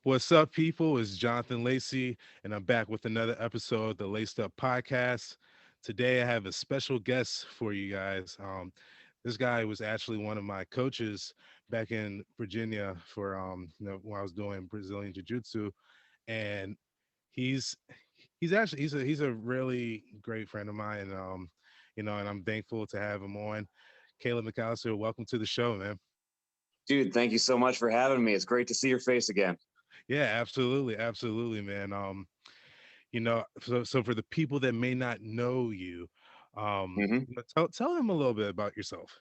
What's up, people? It's Jonathan Lacey, and I'm back with another episode of the Laced Up Podcast. Today, I have a special guest for you guys. This guy was actually one of my coaches back in Virginia for when I was doing Brazilian Jiu Jitsu, and he's he's a really great friend of mine, and and I'm thankful to have him on. Caleb McAllister, welcome to the show, man. Dude, thank you so much for having me. It's great to see your face again. Yeah, absolutely, absolutely, man. So for the people that may not know you, hmm tell them a little bit about yourself.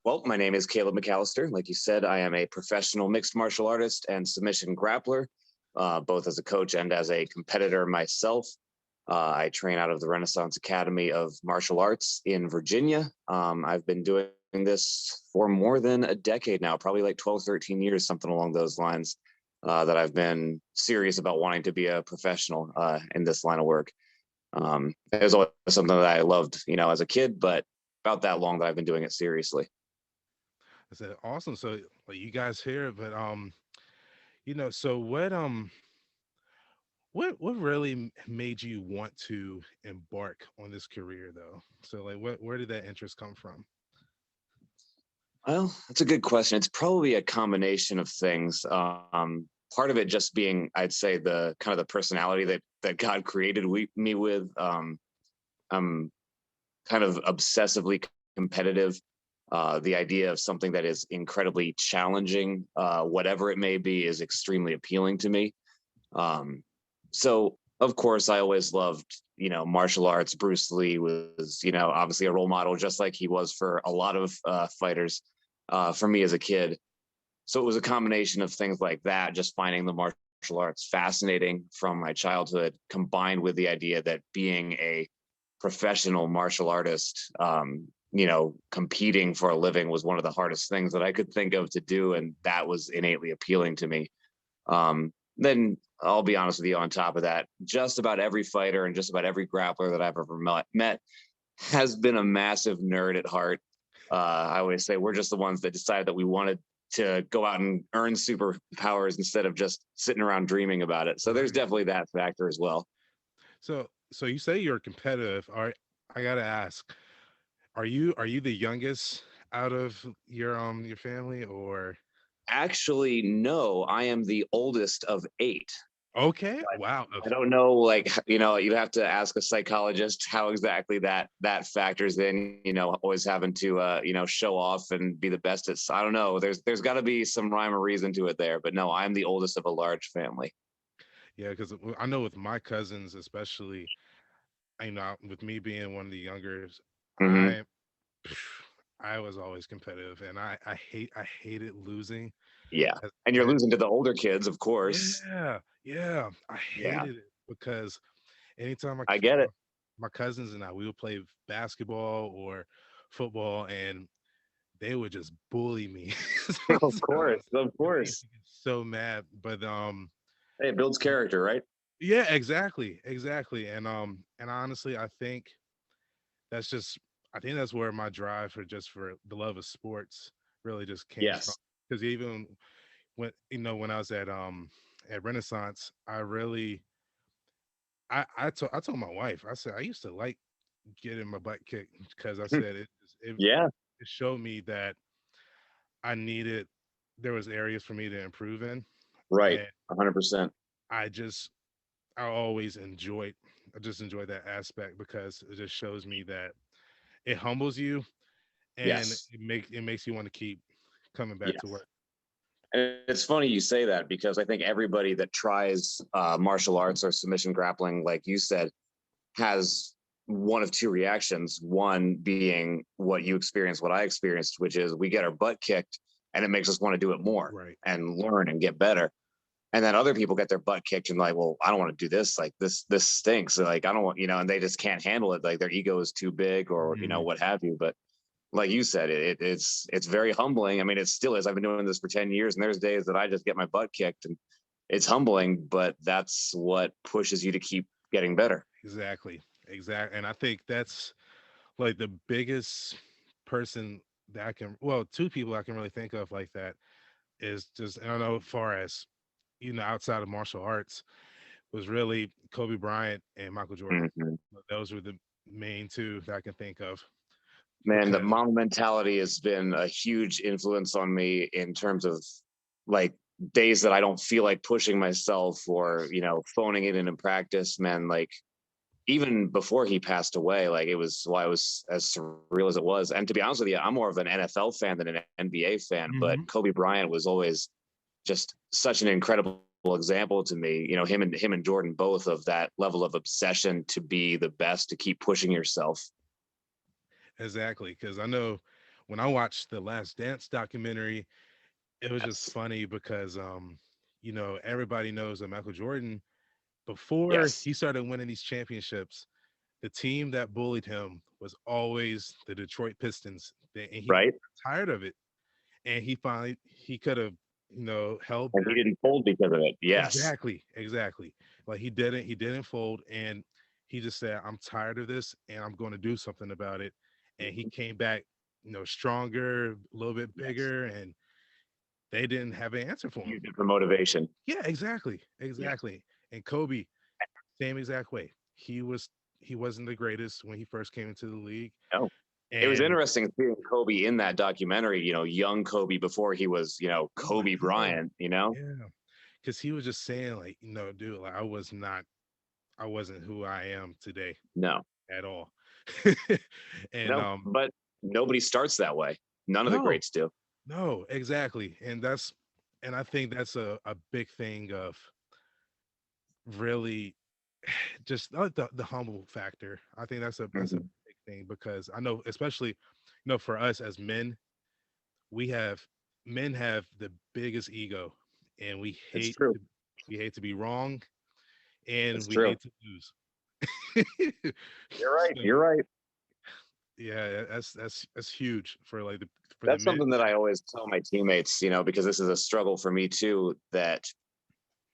Well, my name is Caleb McAllister. Like you said, I am a professional mixed martial artist and submission grappler, both as a coach and as a competitor myself. I train out of the Renaissance Academy of Martial Arts in Virginia. I've been doing this for more than a decade now, probably like 12, 13 years, something along those lines, that I've been serious about wanting to be a professional in this line of work. It was always something that I loved, as a kid, but about that long that I've been doing it seriously. I said, awesome. So like, you guys here, but so what really made you want to embark on this career though? So like, where did that interest come from? Well, that's a good question. It's probably a combination of things. Part of it just being, I'd say, the kind of the personality that God created me with. I'm kind of obsessively competitive. The idea of something that is incredibly challenging, whatever it may be, is extremely appealing to me. Um, so, of course, I always loved, martial arts. Bruce Lee was, obviously a role model, just like he was for a lot of fighters for me as a kid. So it was a combination of things like that, just finding the martial arts fascinating from my childhood, combined with the idea that being a professional martial artist, competing for a living was one of the hardest things that I could think of to do. And that was innately appealing to me. Then I'll be honest with you, on top of that, just about every fighter and just about every grappler that I've ever met has been a massive nerd at heart. I always say we're just the ones that decided that we wanted to go out and earn superpowers instead of just sitting around dreaming about it. So there's Right. definitely that factor as well. So you say you're competitive. I gotta ask, are you the youngest out of your family or? Actually, no, I am the oldest of eight. Okay. Wow. I don't know, like, you'd have to ask a psychologist how exactly that factors in, always having to show off and be the best at, I don't know. There's got to be some rhyme or reason to it there, but no, I'm the oldest of a large family. Yeah, because I know with my cousins, especially, with me being one of the younger, hmm I I was always competitive, and I hated losing. Yeah. As And a you're kid. losing to the older kids, of course. Yeah, yeah, I Yeah, hated it because anytime I get it. my cousins and I we would play basketball or football, and they would just bully me. Of course, of It makes course. me so mad, but Hey, it builds character, right? yeah, exactly, exactly, and honestly, that's just I think that's where my drive for the love of sports really just came from. Yes. Because even when I was at Renaissance, I told my wife, I said I used to like getting my butt kicked because I said Yeah, it showed me that I needed there was areas for me to improve in, right. and 100%. I just I always enjoyed I just enjoyed that aspect because it just shows me that it humbles you and Yes. it makes you want to keep coming back to Yes. work. And it's funny you say that because I think everybody that tries martial arts or submission grappling, like you said, has one of two reactions. One being what you experienced, what I experienced, which is we get our butt kicked and it makes us want to do it more Right. and learn and get better. And then other people get their butt kicked and like, well, I don't want to do this. Like this stinks. Like I don't want, and they just can't handle it. Like their ego is too big or, Mhm. what have you. But like you said, it's very humbling. I mean, it still is. I've been doing this for 10 years, and there's days that I just get my butt kicked, and it's humbling. But that's what pushes you to keep getting better. Exactly. Exactly. And I think that's like the biggest person that I can, well, two people I can really think of like that is just, I don't know, as far as, outside of martial arts, was really Kobe Bryant and Michael Jordan. Mhm. Those were the main two that I can think of Man, the because mom mentality has been a huge influence on me in terms of like days that I don't feel like pushing myself or, phoning it in practice, man. Like even before he passed away, like it was why it was as surreal as it was. And to be honest with you, I'm more of an NFL fan than an NBA fan, but Mhm. Kobe Bryant was always just such an incredible example to me. Him and Jordan both of that level of obsession to be the best, to keep pushing yourself. Exactly, because I know when I watched the Last Dance documentary, it was just Yes. funny because everybody knows that Michael Jordan, before Yes. he started winning these championships, the team that bullied him was always the Detroit Pistons. And he got Right. tired of it. And he could have, held And he back. didn't fold because of it. Yes. Exactly, exactly. Like he didn't fold, and he just said, "I'm tired of this, and I'm going to do something about it." And he Mhm. came back, stronger, a little bit Yes. bigger, and they didn't have an answer for him. Use it for motivation. Yeah, exactly, Yes. exactly. And Kobe, same exact way. He wasn't the greatest when he first came into the league, No. It was and interesting seeing Kobe in that documentary, young Kobe before he was, oh, I Kobe know, Bryant. yeah, because he was just saying like, dude, like I wasn't who I am today No. at all. And No. But nobody starts that way. None of the no, greats do. no, exactly. And I think that's a big thing of really just like the humble factor. I think that's a Mhm. big thing because I know, especially, for us as men, we have men have the biggest ego, and It's true. we hate to be wrong, and It's we true. hate to lose. You're right. So You're right. yeah, that's huge for like the That's men. something that I always tell my teammates, because this is a struggle for me too, that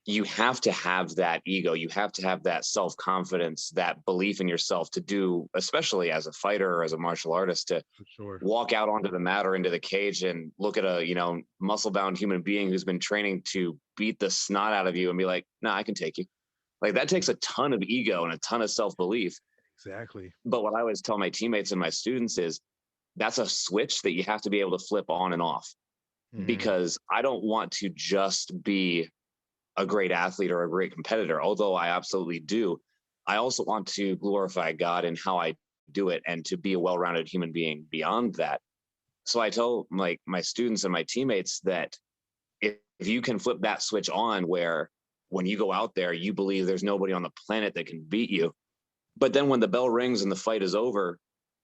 you have to have that ego. You have to have that self confidence, that belief in yourself to do, especially as a fighter or as a martial artist, to For sure. walk out onto the mat or into the cage and look at a, muscle bound human being who's been training to beat the snot out of you and be like, nah, I can take you. Like that takes a ton of ego and a ton of self belief. Exactly. But what I always tell my teammates and my students is that's a switch that you have to be able to flip on and off, Hmm. because I don't want to just be a great athlete or a great competitor, although I absolutely do. I also want to glorify God in how I do it and to be a well-rounded human being beyond that. So I tell like my students and my teammates that if you can flip that switch on where when you go out there, you believe there's nobody on the planet that can beat you. But then when the bell rings and the fight is over,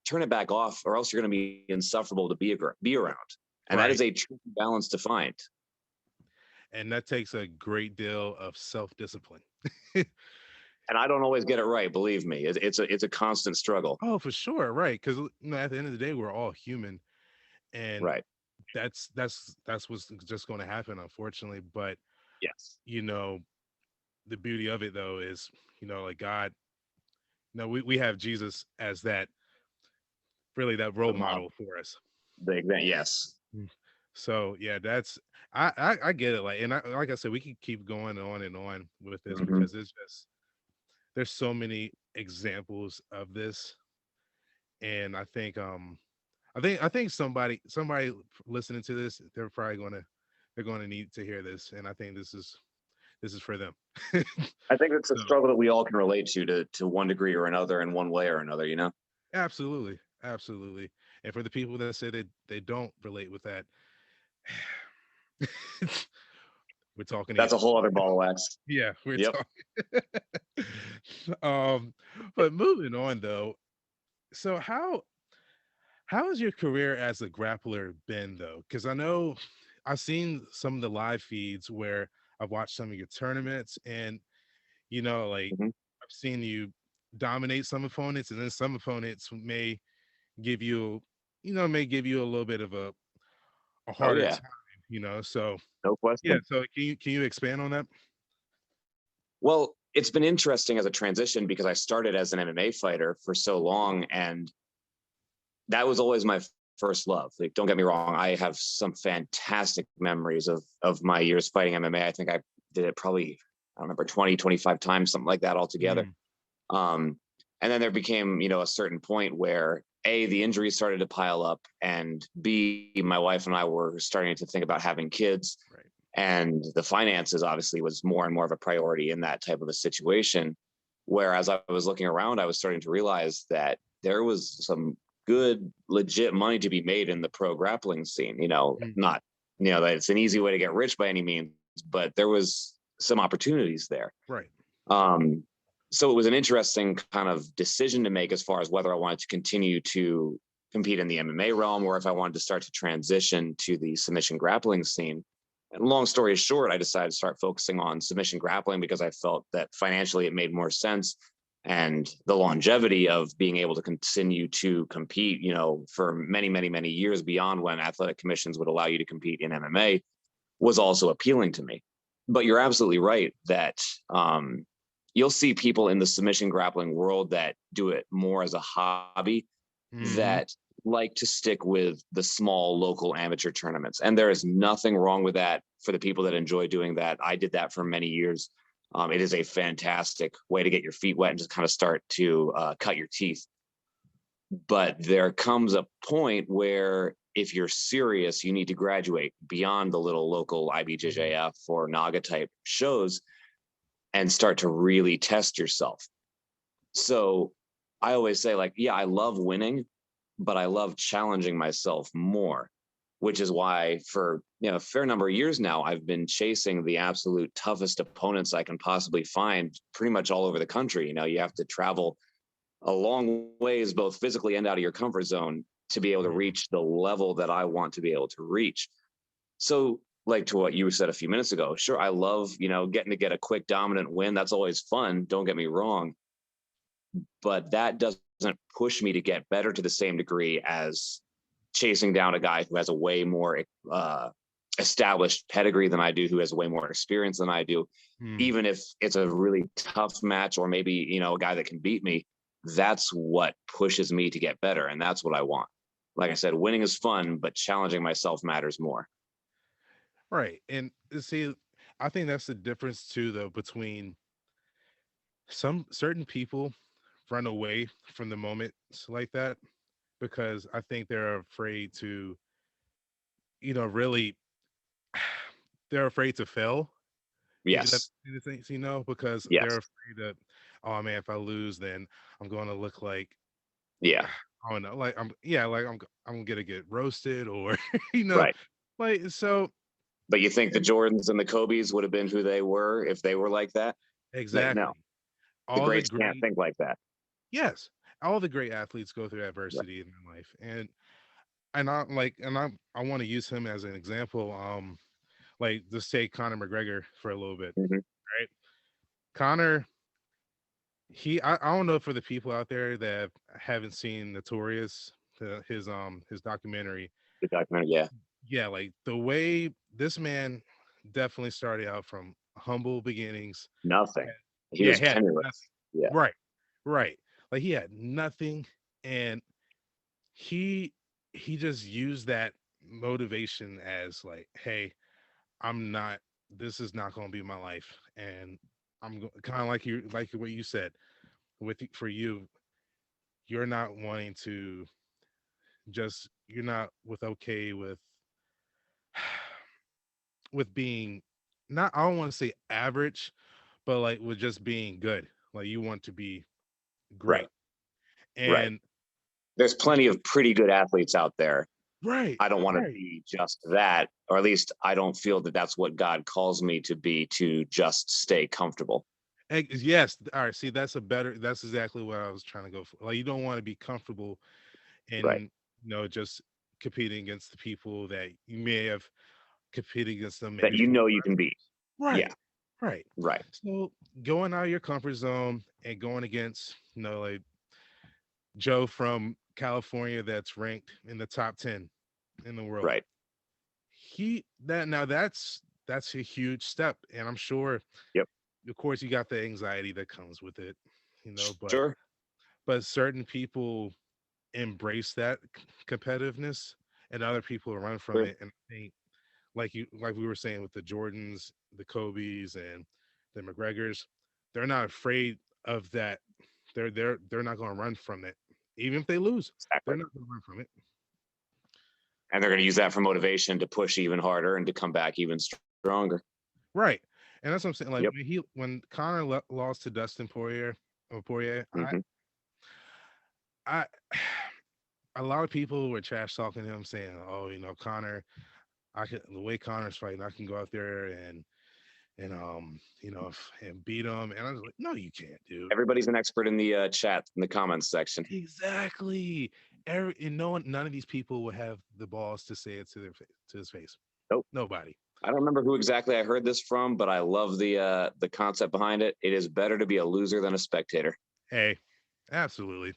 turn it back off, or else you're going to be insufferable to be around. And that Right. is a true balance to find. And that takes a great deal of self-discipline. And I don't always get it right. Believe me, it's a constant struggle. Oh, for sure, right? Because at the end of the day, we're all human, and Right. that's what's just going to happen, unfortunately. But Yes. you know, the beauty of it though is, like God. No, we have Jesus as that, really, that role The mom. model for us. Yes. Mm. So yeah, that's I get it. Like, and like I said, we can keep going on and on with this Hmm. because it's just there's so many examples of this, and I think somebody listening to this, they're gonna need to hear this, and I think this is for them. I think it's a So struggle that we all can relate to one degree or another, in one way or another. absolutely, absolutely. And for the people that say they don't relate with that, we're talking to you. That's a whole other ball of wax. Yeah, we're Yep. talking. um, but moving on though, so how has your career as a grappler been though? Because I know I've seen some of the live feeds where I've watched some of your tournaments, and like Hmm. I've seen you dominate some opponents, and then some opponents give you, may give you a little bit of a Oh harder yeah, time. So no yeah, question. so can you expand on that? Well, it's been interesting as a transition because I started as an MMA fighter for so long, and that was always my first love. Like, don't get me wrong, I have some fantastic memories of my years fighting MMA. I think I did it probably, I don't remember, 20, 25 times, something like that altogether. Mm, Um, and then there became, a certain point where A, the injuries started to pile up, and B, my wife and I were starting to think about having kids. right. And the finances obviously was more and more of a priority in that type of a situation. Whereas I was looking around, I was starting to realize that there was some good, legit money to be made in the pro grappling scene. Mm, Not, that it's an easy way to get rich by any means, but there was some opportunities there. right. Um, so it was an interesting kind of decision to make as far as whether I wanted to continue to compete in the MMA realm or if I wanted to start to transition to the submission grappling scene. And long story short, I decided to start focusing on submission grappling because I felt that financially it made more sense. And the longevity of being able to continue to compete, for many, many, many years beyond when athletic commissions would allow you to compete in MMA was also appealing to me. But you're absolutely right that you'll see people in the submission grappling world that do it more as a hobby Hmm. that like to stick with the small local amateur tournaments. And there is nothing wrong with that for the people that enjoy doing that. I did that for many years. It is a fantastic way to get your feet wet and just kind of start to cut your teeth. But there comes a point where if you're serious, you need to graduate beyond the little local IBJJF or Naga type shows and start to really test yourself. So I always say, like, yeah, I love winning, but I love challenging myself more, which is why for a fair number of years now, I've been chasing the absolute toughest opponents I can possibly find pretty much all over the country. You have to travel a long ways, both physically and out of your comfort zone, to be able to Hmm. reach the level that I want to be able to reach. So, like to what you said a few minutes ago, sure, I love, getting to get a quick dominant win. That's always fun. Don't get me wrong. But that doesn't push me to get better to the same degree as chasing down a guy who has a way more established pedigree than I do, who has way more experience than I do. Hmm. Even if it's a really tough match, or maybe, a guy that can beat me, that's what pushes me to get better. And that's what I want. Like I said, winning is fun, but challenging myself matters more. Right. And see, I think that's the difference too, though, between some certain people run away from the moments like that because I think they're afraid to, really, they're afraid to fail. If that Yes. makes any sense, because they're Yes. afraid that, oh man, if I lose, then I'm going to look like, Yeah. I don't know, like yeah, like I'm gonna get roasted or, you know, Right. like so. But you think the Jordans and the Kobe's would have been who they were if they were like that? Like, no, Exactly. the All the greats can't great think like that. Yes, all the great athletes go through Right. adversity in their life, and I want to use him as an example. Like just take Conor McGregor for a little bit, Mm-hmm. right? Conor, I don't know for the people out there that haven't seen Notorious, his documentary. The documentary, yeah. Yeah, like the way this man definitely started out from humble beginnings. Nothing. had- He Yeah, was he had penniless. nothing. Yeah. Right, right. Like he had nothing, and he he just used that motivation as like, hey, I'm not. This is not going to be my life, and kind of like what you said for you. You're not wanting to you're not with okay with being not, I don't want to say average, but like with just being good. Like you want to be Right. great. Right. And There's plenty of pretty good athletes out there. right, I don't want to right. be just that, or at least I don't feel that that's what God calls me to be, to just stay comfortable. Yes. All right. See, that's exactly what I was trying to go for. Like, you don't want to be comfortable Right. in, just competing against the people that you may have competed against them That maybe 4 or 5 you can beat. times. Yeah. Right. Right. Right. So going out of your comfort zone and going against, like Joe from California that's ranked in the top 10 in the world. Right. He that now that's a huge step. And I'm sure, Yep. of course, you got the anxiety that comes with it, but Sure. certain people embrace that competitiveness, and other people run from Sure. it. And I think, like we were saying with the Jordans, the Kobe's, and the McGregors, they're not afraid of that. They're not going to run from it, even if they lose. They're Exactly. not going to run from it. And they're going to use that for motivation to push even harder and to come back even stronger. Right, and that's what I'm saying. Like Yep. when Connor lost to Dustin Poirier, Hmm. I a lot of people were trash talking him, saying, "Oh, Connor, I could the way Connor's fighting, I can go out there and beat him." And I was like, "No, you can't, dude." Everybody's an expert in the chat in the comments section. Exactly. And none of these people would have the balls to say it to his face. Nope. Nobody. I don't remember who exactly I heard this from, but I love the concept behind it. It is better to be a loser than a spectator. Hey, absolutely,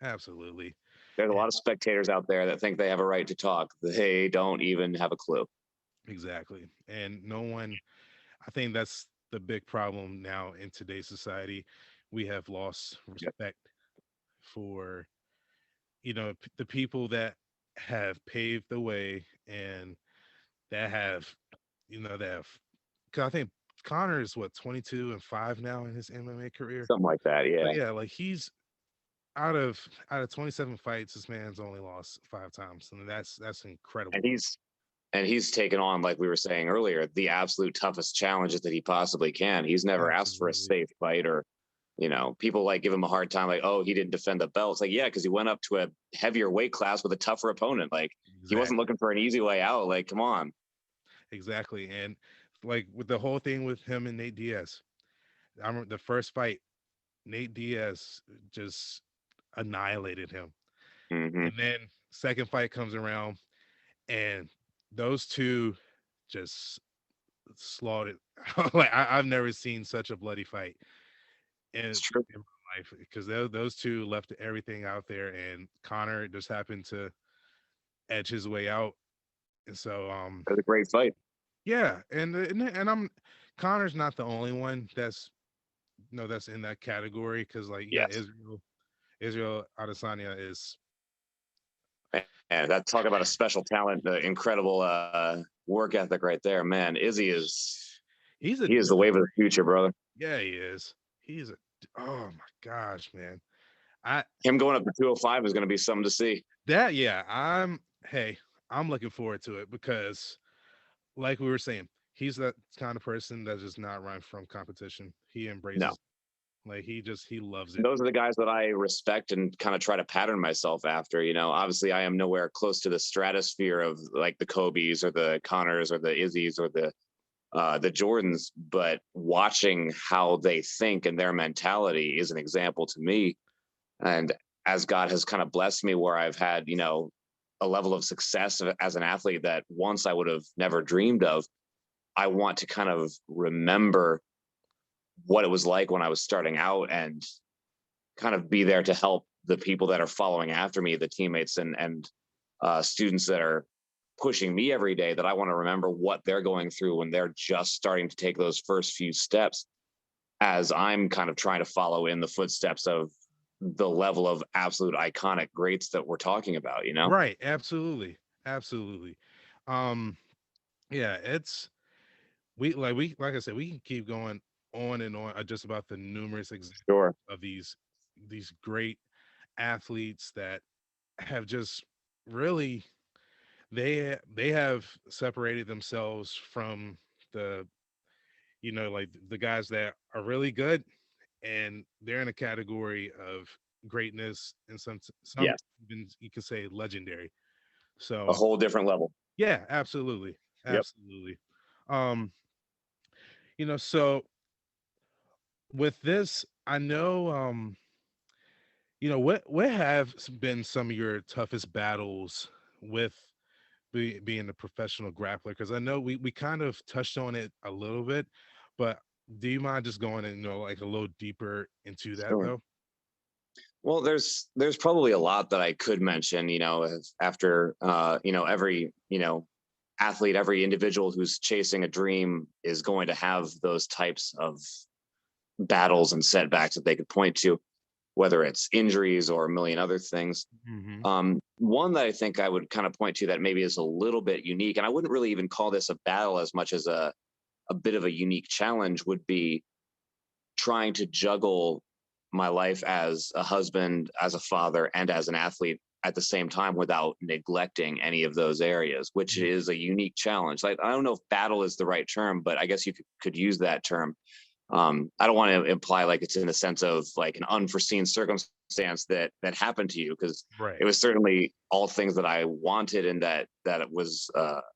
absolutely. There's a And lot of spectators out there that think they have a right to talk. They don't even have a clue. exactly. And no one. I think that's the big problem now in today's society. We have lost Yep. respect for the people that have paved the way and that have that have. 'Cause I think Connor is what 22-5 now in his MMA career. Something like that. So Yeah. yeah, like he's out of 27 fights, this man's only lost 5 times, and that's And incredible. he's taken on, like we were saying earlier, the absolute toughest challenges that he possibly can. He's never asked for a Absolutely, safe fight, or people like give him a hard time, like, oh, he didn't defend the belt. It's like, yeah, because he went up to a heavier weight class with a tougher opponent. Like, he wasn't exactly, looking for an easy way out. Like, come on. exactly. And like with the whole thing with him and Nate Diaz, I remember the first fight, Nate Diaz just annihilated him, Hmm. and then second fight comes around, and those two just slaughtered. Like I've never seen such a bloody fight It's in true. in my life because those two left everything out there, and Connor just happened to edge his way out. And so, It was a great fight. yeah, and I'm Connor's not the only one that's no that's in that category because like you got Yes. Israel Adesanya is And that talk about a special talent, incredible work ethic right there, man. Izzy is he's a he is the different wave of the breed. future, brother. Yeah, he is. He's a oh my gosh, man. I Him going up to 205 is going to be something to see. that yeah, I'm looking forward to it because like we were saying, he's that kind of person that does not run from competition. He No. embraces like he loves it. Those are the guys that I respect and kind of try to pattern myself after. Obviously, I am nowhere close to the stratosphere of like the Kobe's or the Connors or the Izzy's or the Jordans, but watching how they think and their mentality is an example to me. And as God has kind of blessed me, where I've had a level of success as an athlete that once I would have never dreamed of, I want to kind of remember what it was like when I was starting out and kind of be there to help the people that are following after me, the teammates and students that are pushing me every day, that I want to remember what they're going through when they're just starting to take those first few steps, as I'm kind of trying to follow in the footsteps of the level of absolute iconic greats that we're talking about. Right, absolutely. Absolutely. Um yeah, it's we like I said, we can keep going on and on just about the numerous examples Sure. of these great athletes that have just really they have separated themselves from the like the guys that are really good, and they're in a category of greatness and some Yes. even you could say legendary. A So whole different level. yeah, absolutely, Yep. absolutely. um so with this, I know what have been some of your toughest battles with being a professional grappler? Because I know we kind of touched on it a little bit, but do you mind just going and like a little deeper into that Sure. though? Well, there's probably a lot that I could mention, after every, athlete, every individual who's chasing a dream is going to have those types of battles and setbacks that they could point to. whether it's injuries or a million other things. Hmm. One that I think I would kind of point to that maybe is a little bit unique, and I wouldn't really even call this a battle as much as a bit of a unique challenge, would be trying to juggle my life as a husband, as a father, and as an athlete at the same time without neglecting any of those areas, which is a unique challenge. Like, I don't know if battle is the right term, but I guess you could use that term. I don't want to imply like it's in the sense of like an unforeseen circumstance that happened to you, because Right. it was certainly all things that I wanted, and that it was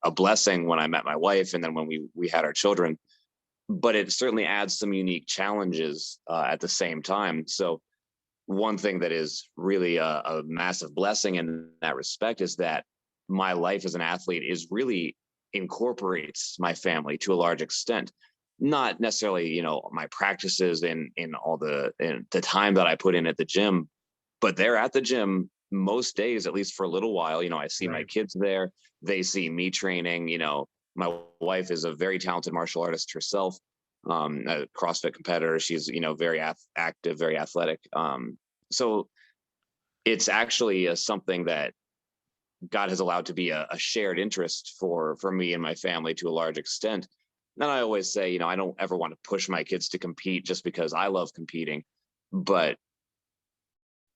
a blessing when I met my wife, and then when we had our children. But it certainly adds some unique challenges at the same time. So one thing that is really a massive blessing in that respect is that my life as an athlete is really incorporates my family to a large extent. Not necessarily, my practices in all the time that I put in at the gym, but they're at the gym most days, at least for a little while. I see my Right. kids there. They see me training. My wife is a very talented martial artist herself, a CrossFit competitor. She's, very active, very athletic. So it's actually something that God has allowed to be a shared interest for me and my family to a large extent. And I always say, I don't ever want to push my kids to compete just because I love competing, but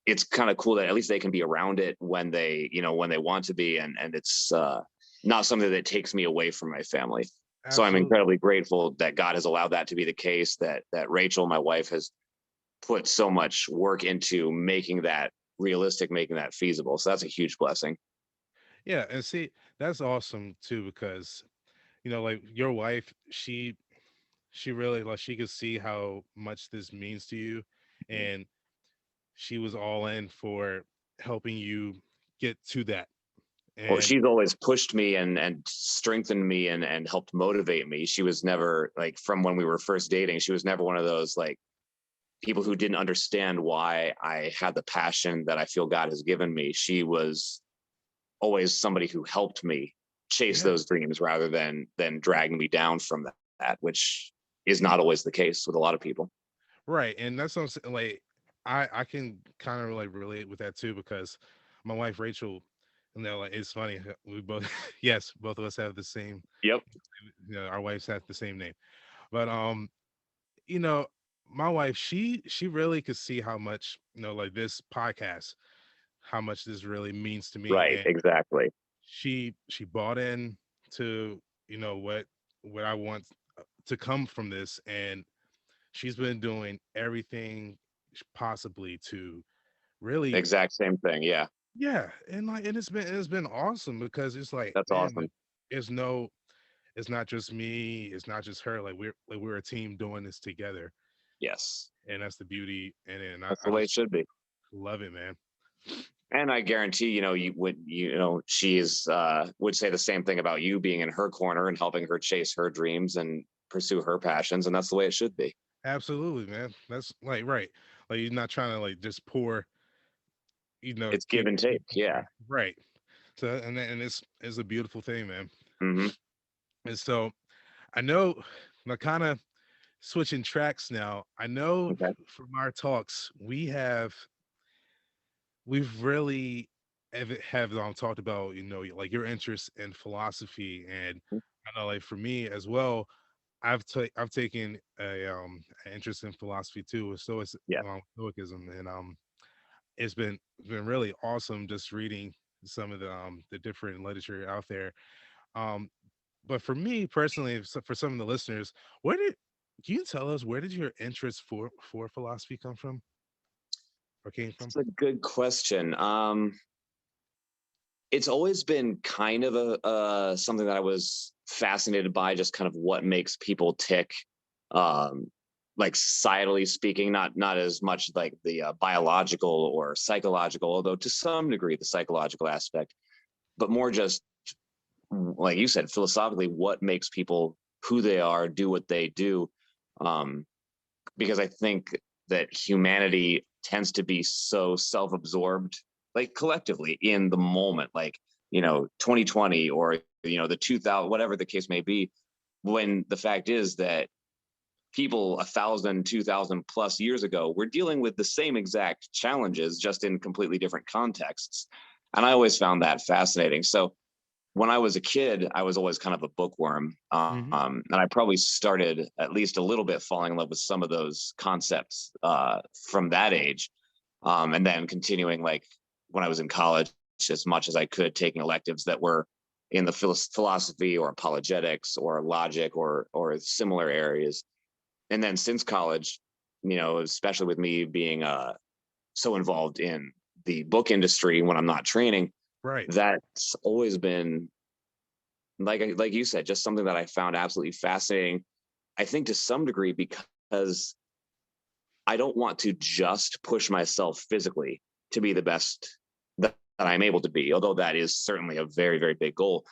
it's kind of cool that at least they can be around it when they want to be, and it's not something that takes me away from my family. So I'm Absolutely. incredibly grateful that God has allowed that to be the case. That Rachel, my wife, has put so much work into making that realistic, making that feasible. So that's a huge blessing. Yeah, and see, that's awesome too because like your wife, she really like she could see how much this means to you, and she was all in for helping you get to that. Well, And she's always pushed me and strengthened me and helped motivate me. She was never like, from when we were first dating, she was never one of those like people who didn't understand why I had the passion that I feel God has given me. She was always somebody who helped me chase yeah, those dreams rather than dragging me down from that, which is not always the case with a lot of people. right. And that's what I'm saying. Like, I can kind of like relate with that too because my wife Rachel, like it's funny. We both, yes, both of us have the same. Yep. Our wives have the same name, but you know, my wife, she really could see how much like this podcast, how much this really means to me, Right. and Exactly. she bought in to what I want to come from this, and she's been doing everything possibly to really, Exact same thing. Yeah. yeah, and like and it's been awesome because it's like, That's man, awesome. it's no, it's not just me, it's not just her, like we're a team doing this together, Yes. and that's the beauty, and I, That's I the way it just should be. love it, man. And I guarantee, she is would say the same thing about you being in her corner and helping her chase her dreams and pursue her passions. And that's the way it should be. Absolutely, man. That's like right. Like you're not trying to like just pour, It's give and take. keep Yeah. pouring. Right. So and it's a beautiful thing, man. Hmm. And so I know, now kind of switching tracks now. I know Okay. from our talks we've really have talked about like your interest in philosophy, and I know like for me as well, I've taken an interest in philosophy too, so it's Yeah. stoicism, and it's been really awesome just reading some of the different literature out there. Um, but for me personally, for some of the listeners, where did can you tell us where did your interest for philosophy come from or came from? It's a good question. It's always been kind of a something that I was fascinated by, just kind of what makes people tick, um, like societally speaking, not as much like the biological or psychological, although to some degree the psychological aspect, but more just like you said, philosophically, what makes people who they are, do what they do. Um, because I think that humanity tends to be so self-absorbed, like collectively in the moment, like 2020 or the 2000, whatever the case may be. When the fact is that people 1,000, 2,000 plus years ago were dealing with the same exact challenges, just in completely different contexts. And I always found that fascinating. So when I was a kid, I was always kind of a bookworm. Hmm. And I probably started at least a little bit falling in love with some of those concepts from that age. And then continuing, like when I was in college, as much as I could, taking electives that were in the philosophy or apologetics or logic or similar areas. And then since college, especially with me being so involved in the book industry when I'm not training, Right. that's always been, like you said, just something that I found absolutely fascinating. I think to some degree because I don't want to just push myself physically to be the best that I'm able to be, although that is certainly a very, very big goal.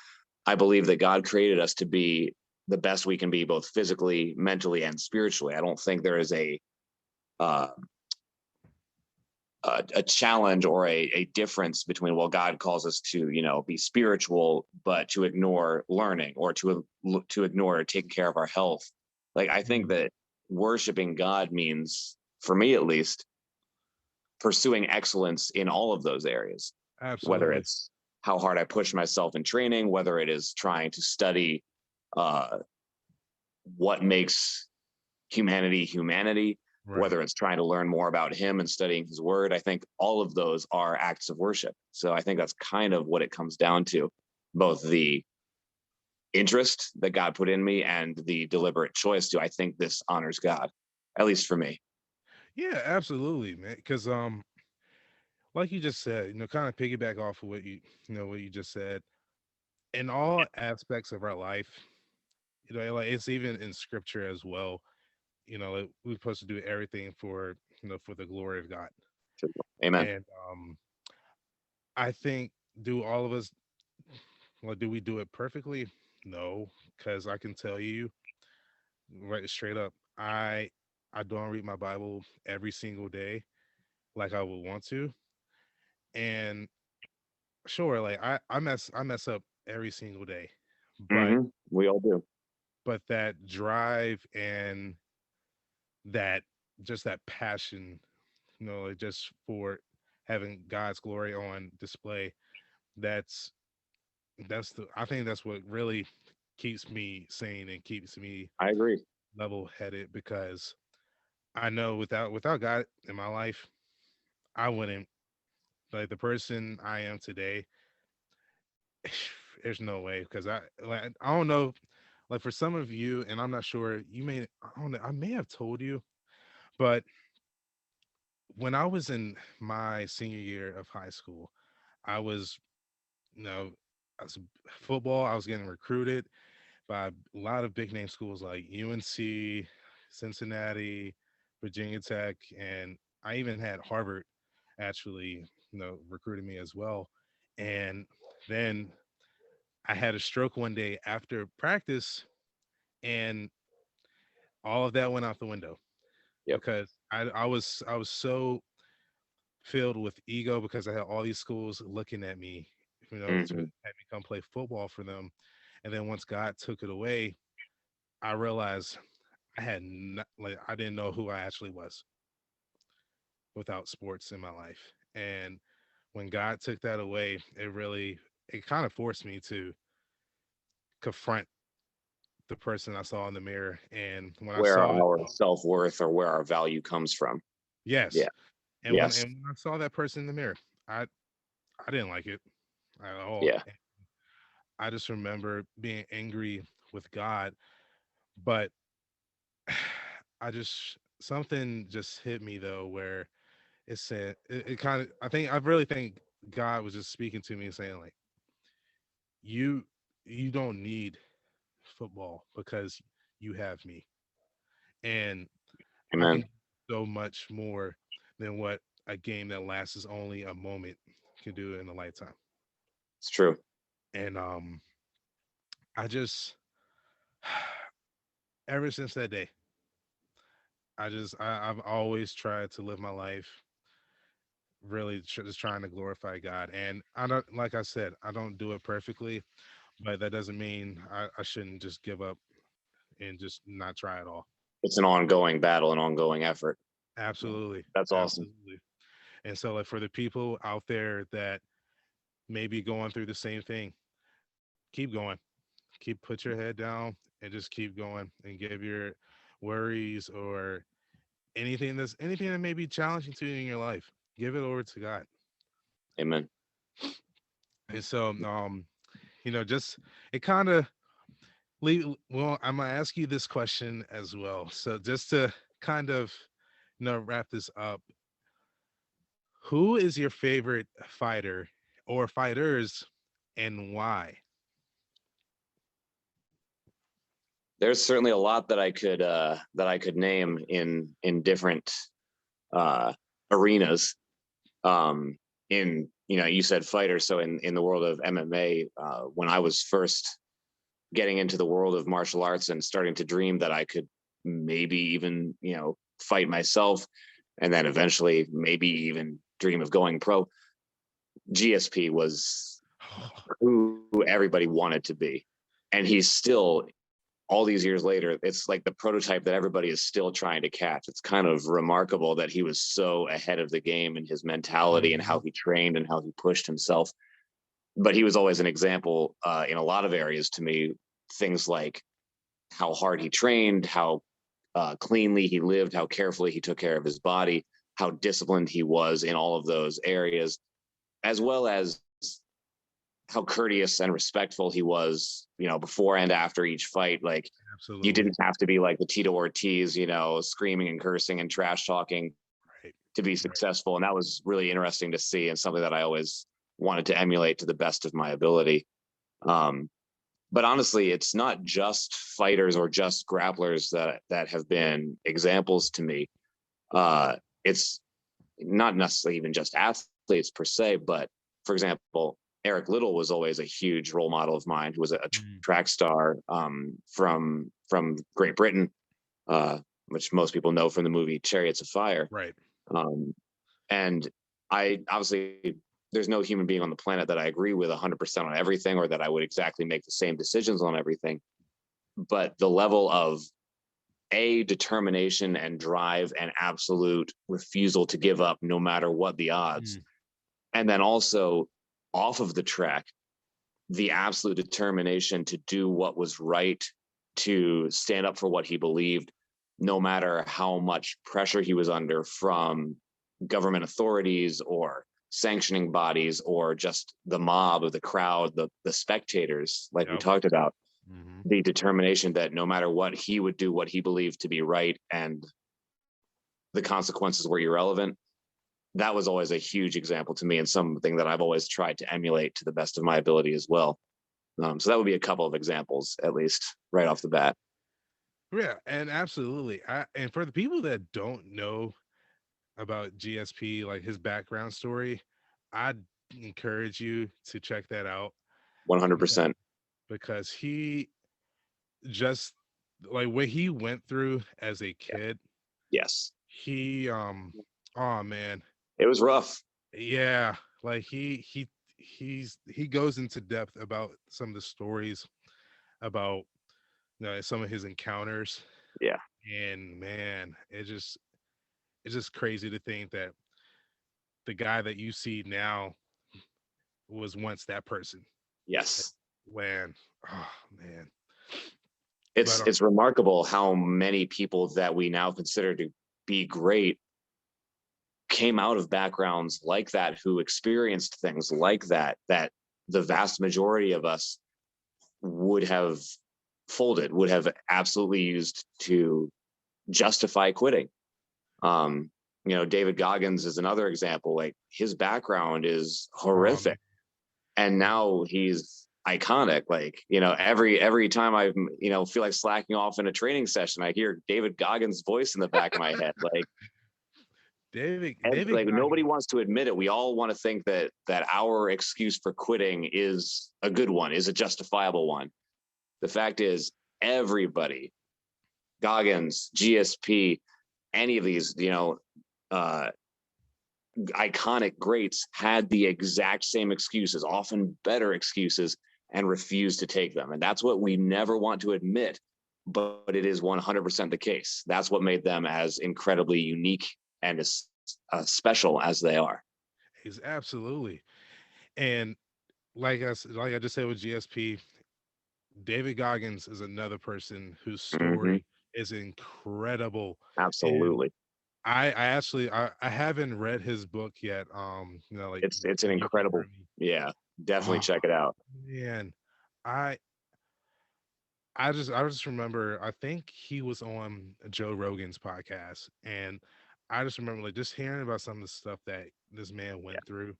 I believe that God created us to be the best we can be, both physically, mentally, and spiritually. I don't think there is uh, a challenge or a difference between, well, God calls us to, be spiritual, but to ignore learning, or to ignore taking care of our health. Like, I think Mhm. that worshiping God means, for me at least, pursuing excellence in all of those areas, whether Absolutely. it's how hard I push myself in training, whether it is trying to study uh, what makes humanity humanity, Right. whether it's trying to learn more about him and studying his word. I think all of those are acts of worship. So I think that's kind of what it comes down to, both the interest that God put in me and the deliberate choice to, I think this honors God, at least for me. Yeah, absolutely, man. Because like you just said, kind of piggyback off of what what you just said. In all aspects of our life, like it's even in scripture as well. Like, we're supposed to do everything for for the glory of God. Amen. And I think, do all of us, well, do we do it perfectly? No, because I can tell you right straight up, I don't read my Bible every single day like I would want to. And sure, like I mess up every single day, but We all do. that drive and that just that passion, like, just for having God's glory on display, that's the I think that's what really keeps me sane and keeps me I agree. level headed, because I know without God in my life, I wouldn't, like, the person I am today. There's no way, because I don't know, like, for some of you, and I'm not sure, you may, I don't know, I may have told you, but when I was in my senior year of high school, I was, you know, I was football. I was getting recruited by a lot of big name schools like UNC, Cincinnati, Virginia Tech, and I even had Harvard actually, recruited me as well. And then I had a stroke one day after practice, and all of that went out the window, Yep. because I was so filled with ego, because I had all these schools looking at me, to hmm have me come play football for them. And then once God took it away, I realized I had not, like, I didn't know who I actually was without sports in my life. And when God took that away, it kind of forced me to confront the person I saw in the mirror. And when I Where saw it, our self worth or where our value comes from. yes, Yeah. Yes. and when I saw that person in the mirror, I I didn't like it at all. Yeah. I just remember being angry with God, but I just, something just hit me though, where it said, it kind of, I really think God was just speaking to me and saying, like, you you don't need football, because you have me, and I can Amen. do so much more than what a game that lasts only a moment can do in a lifetime. It's true. And I just, ever since that day, I've always tried to live my life really just trying to glorify God. And I don't, like I said, I don't do it perfectly, but that doesn't mean I shouldn't just give up and just not try at all. it's an ongoing battle, an ongoing effort. Absolutely. That's awesome. Absolutely. And so, like, for the people out there that may be going through the same thing, keep going. Put your head down and just keep going and give your worries or anything that may be challenging to you in your life, give it over to God. Amen. And so, just it kind of well, I'm gonna ask you this question as well. So just to kind of wrap this up, who is your favorite fighter or fighters and why? There's certainly a lot that I could name in different uh, arenas. In you said fighter, so in the world of MMA, when I was first getting into the world of martial arts and starting to dream that I could maybe even fight myself, and then eventually maybe even dream of going pro, GSP was who everybody wanted to be, and he's still, all these years later, it's like the prototype that everybody is still trying to catch. It's kind of remarkable that he was so ahead of the game in his mentality and how Mhm. he trained and how he pushed himself. But he was always an example in a lot of areas to me. Things like how hard he trained, how cleanly he lived, how carefully he took care of his body, how disciplined he was in all of those areas, as well as how courteous and respectful he was, before and after each fight. Like, you Absolutely. didn't have to be like the Tito Ortiz, screaming and cursing and trash talking Right. to be Right. successful. And that was really interesting to see, and something that I always wanted to emulate to the best of my ability. Um, but honestly, it's not just fighters or just grapplers that have been examples to me. It's not necessarily even just athletes per se, but for example, Eric Little was always a huge role model of mine, who was a Mm. track star from Great Britain, uh, which most people know from the movie Chariots of Fire. Right. Um, and I obviously, there's no human being on the planet that I agree with 100% on everything, or that I would exactly make the same decisions on everything. But the level of determination and drive and absolute refusal to give up no matter what the odds, Mm. and then also off of the track, the absolute determination to do what was right, to stand up for what he believed, no matter how much pressure he was under from government authorities or sanctioning bodies or just the mob of the crowd, the spectators, like we Yep. talked about. Hmm. The determination that no matter what, he would do what he believed to be right, and the consequences were irrelevant. That was always a huge example to me, and something that I've always tried to emulate to the best of my ability as well. So that would be a couple of examples, at least right off the bat. Yeah, and absolutely. And for the people that don't know about GSP, like his background story, I'd encourage you to check that out because 100%. he just like what he went through as a Yeah. kid, Yes. he oh man, It was rough. yeah, like he goes into depth about some of the stories about some of his encounters, Yeah. and man, it's just crazy to think that the guy that you see now was once that person. Like, Yes. when oh man. It's But it's remarkable how many people that we now consider to be great came out of backgrounds like that, who experienced things like that the vast majority of us would have folded, would have absolutely used to justify quitting. Um, David Goggins is another example. Like, his background is horrific, and now he's iconic. Like, every time I feel like slacking off in a training session, I hear David Goggins' voice in the back of my head. David Like, nobody Goggins. wants to admit it. We all want to think that our excuse for quitting is a good one, is a justifiable one. The fact is, everybody, Goggins, GSP, any of these, uh, iconic greats, had the exact same excuses, often better excuses, and refused to take them. And that's what we never want to admit. but it is 100% the case. That's what made them as incredibly unique and as special as they are. He's absolutely. And like I just said with GSP, David Goggins is another person whose Hmm. story is incredible. And Absolutely. I haven't read his book yet. Like It's an the You Can incredible. Hurt Me. Yeah, definitely Oh check it out. man. I I just remember I think he was on Joe Rogan's podcast, and I just remember like just hearing about some of the stuff that this man Yeah. went through,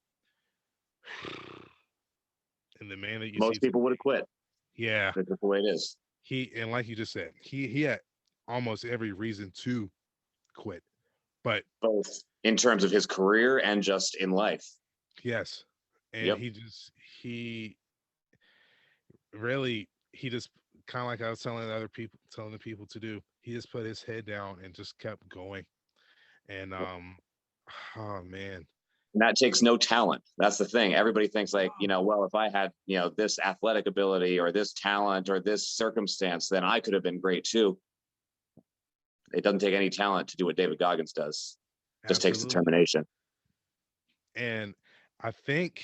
and the man that you see Most people would today. have quit. Yeah, That's just the way it is. he and like you just said, he had almost every reason to quit, but Both in terms of his career and just in life. yes, and Yep. he really he just kind of like I was telling the people to do. He just put his head down and just kept going, and oh man. And that takes no talent. That's the thing. Everybody thinks like, well, if I had, this athletic ability or this talent or this circumstance, then I could have been great too. It doesn't take any talent to do what David Goggins does. It just takes Absolutely. determination. And I think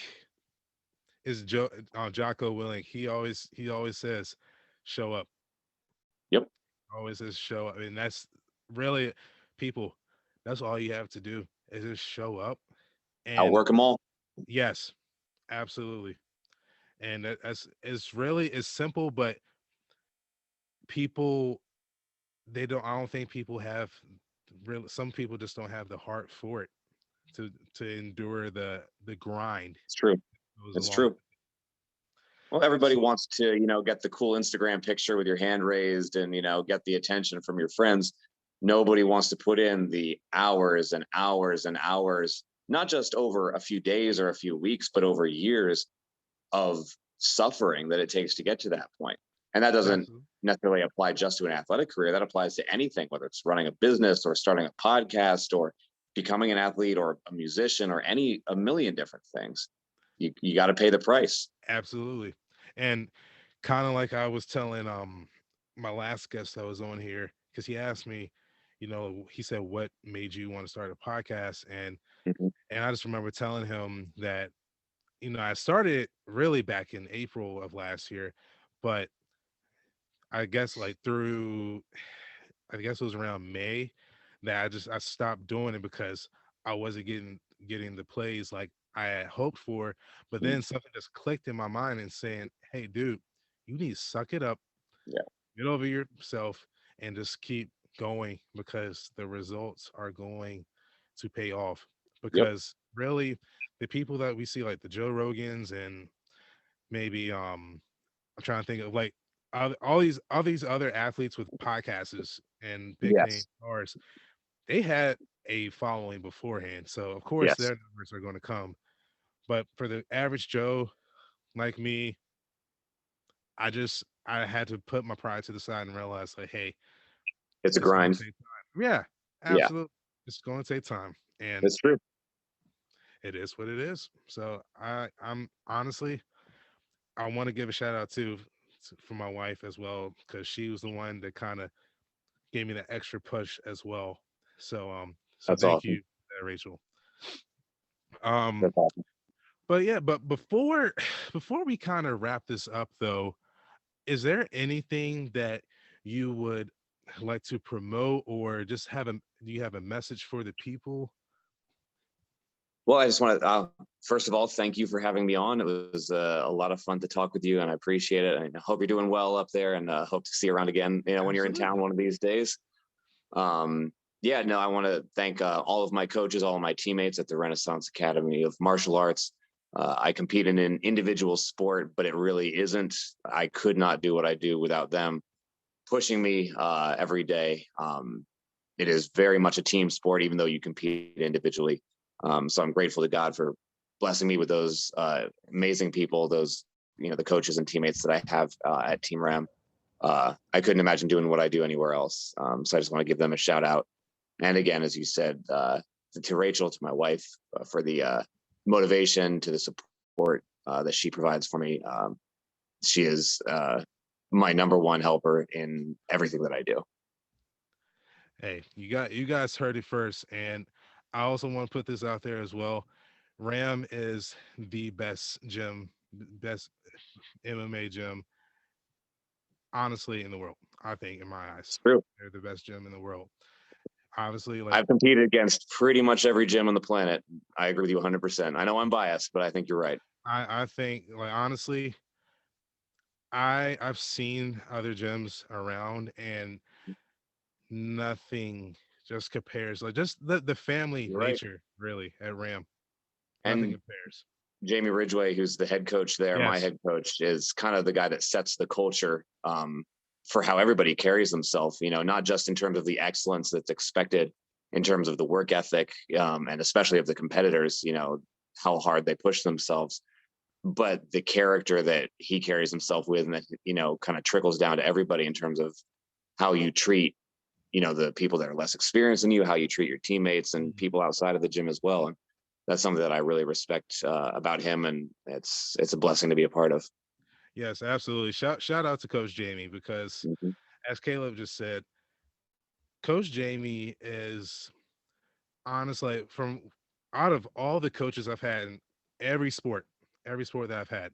is Jocko Willing. He always says, "Show up." Yep. Always says, "Show up," and that's really people. That's all you have to do is just show up. And Outwork them all. yes, absolutely. And that's it's really it's simple, but people they don't. I don't think people have really. Some people just don't have the heart for it to endure the grind It's true. that goes It's along. true. Well, everybody So wants to, get the cool Instagram picture with your hand raised and, get the attention from your friends. Nobody wants to put in the hours and hours and hours, not just over a few days or a few weeks, but over years of suffering that it takes to get to that point. And that doesn't absolutely, necessarily apply just to an athletic career. That applies to anything, whether it's running a business or starting a podcast or becoming an athlete or a musician or a million different things. You got to pay the price. absolutely. And kind of like I was telling my last guest that was on here because he asked me, he said, "What made you want to start a podcast?" Mhm. And I just remember telling him that I started really back in April of last year, but I guess like through I guess it was around May that I stopped doing it because I wasn't getting the plays like I had hoped for. But then something just clicked in my mind and saying, "Hey, dude, you need to suck it up, Yeah. get over yourself, and just keep going because the results are going to pay off." Yep. Because really, the people that we see, like the Joe Rogans and maybe I'm trying to think of like all these other athletes with podcasts and big name Yes. stars, they had a following beforehand. So of course Yes. their numbers are going to come. But for the average Joe like me, I had to put my pride to the side and realize like, hey, It's a it's going grind. to take time. Yeah, Yeah. absolutely. It's going to take time. And It's true. it is what it is. So I'm honestly I want to give a shout out for my wife as well because she was the one that kind of gave me that extra push as well. So That's thank awesome. you, Rachel. Um, That's awesome. but yeah, but before before we kind of wrap this up, though, is there anything that you would like to promote or just do you have a message for the people? Well, I just want to, first of all, thank you for having me on. It was a lot of fun to talk with you, and I appreciate it. And I hope you're doing well up there, and hope to see you around again. When you're in town Absolutely. one of these days. Yeah, no, I want to thank all of my coaches, all of my teammates at the Renaissance Academy of Martial Arts. I compete in an individual sport, but it really isn't. I could not do what I do without them pushing me every day. It is very much a team sport, even though you compete individually. So I'm grateful to God for blessing me with those amazing people, those the coaches and teammates that I have at Team Ram. I couldn't imagine doing what I do anywhere else. So I just want to give them a shout out. And again, as you said, to Rachel, to my wife, for the motivation, to the support that she provides for me. She is my number one helper in everything that I do. Hey, you guys heard it first, and I also want to put this out there as well. Ram is the best gym, best MMA gym, honestly, in the world. I think, in my eyes, It's true. they're the best gym in the world. Obviously, like I've competed against pretty much every gym on the planet. I agree with you 100%. I know I'm biased, but I think you're right. I think, like honestly, I've seen other gyms around, and nothing just compares. Like just the family You're right. nature, really, at Ram, nothing And compares. Jamie Ridgway, who's the head coach there, my Yes. head coach, is kind of the guy that sets the culture for how everybody carries themselves. Not just in terms of the excellence that's expected in terms of the work ethic, and especially of the competitors. How hard they push themselves, but the character that he carries himself with, and that kind of trickles down to everybody in terms of how you treat the people that are less experienced than you, how you treat your teammates and Mhm. people outside of the gym as well. And that's something that I really respect about him, and it's a blessing to be a part of. Yes, absolutely. Shout out to Coach Jamie because, Mm-hmm. as Caleb just said, Coach Jamie is honestly from out of all the coaches I've had in every sport, every sport that I've had,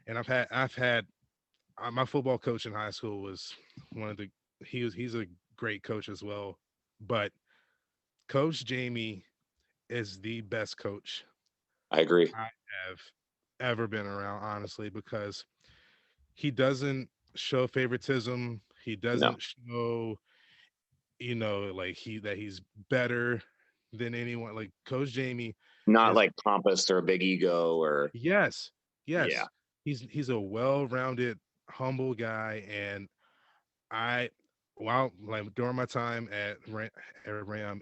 and I've had my football coach in high school was one of the he's a great coach as well, but Coach Jamie is the best coach I agree. I have ever been around, honestly, because he doesn't show favoritism. He No, doesn't show, like he's better than anyone. Like Coach Jamie not is, like pompous or a big ego or yes, yeah. yes. He's a well-rounded, humble guy, and I, while like during my time at Ram,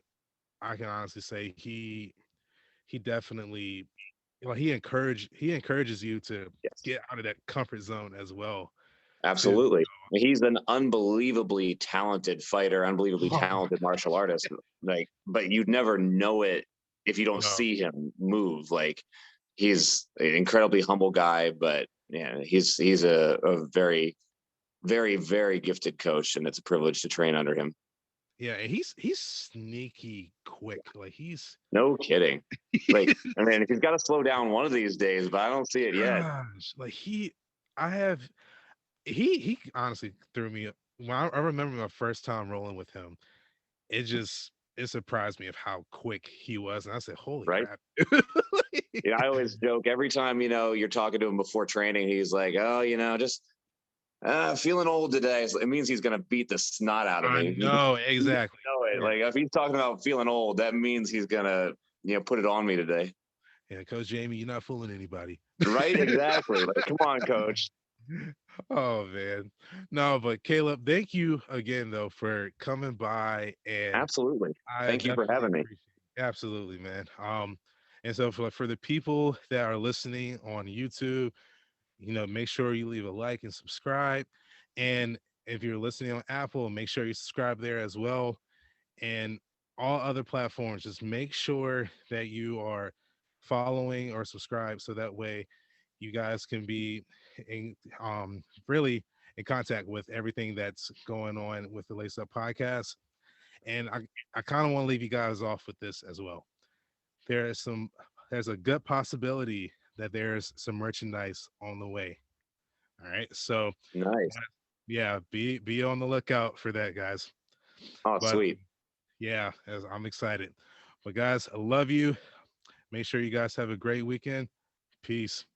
I can honestly say he definitely, he encourages you to Yes. get out of that comfort zone as well. To Absolutely. He's an unbelievably talented fighter, unbelievably oh my talented martial artist. Like, but you'd never know it if you don't no, see him move. Like, he's an incredibly humble guy, but yeah, he's a very, very, very gifted coach, and it's a privilege to train under him. yeah, and he's sneaky quick. Like he's No kidding. Like, I mean, if he's got to slow down one of these days, but I don't see it yet. gosh, like I have he honestly threw me when I remember my first time rolling with him. It surprised me of how quick he was, and I said, "Holy Right? crap!" I always joke every time you're talking to him before training. He's like, "Oh, just feeling old today." So it means he's gonna beat the snot out of I me. know You exactly. know it. Yeah, Like, if he's talking about feeling old, that means he's gonna put it on me today. yeah, Coach Jamie, you're not fooling anybody. Right? Exactly. Like, come on, coach. Oh man. No, but Caleb, thank you again though for coming by, and Absolutely. I Thank you for definitely having me. appreciate it. Absolutely, man. And so for the people that are listening on YouTube, make sure you leave a like and subscribe. And if you're listening on Apple, make sure you subscribe there as well. And all other platforms, just make sure that you are following or subscribed so that way you guys can be in, really in contact with everything that's going on with the Lace Up podcast. And I kind of want to leave you guys off with this as well. There is there's a good possibility that there's some merchandise on the way. All right. So Nice. yeah, be on the lookout for that, guys. Oh, But sweet. yeah, as I'm excited. But guys, I love you. Make sure you guys have a great weekend. Peace.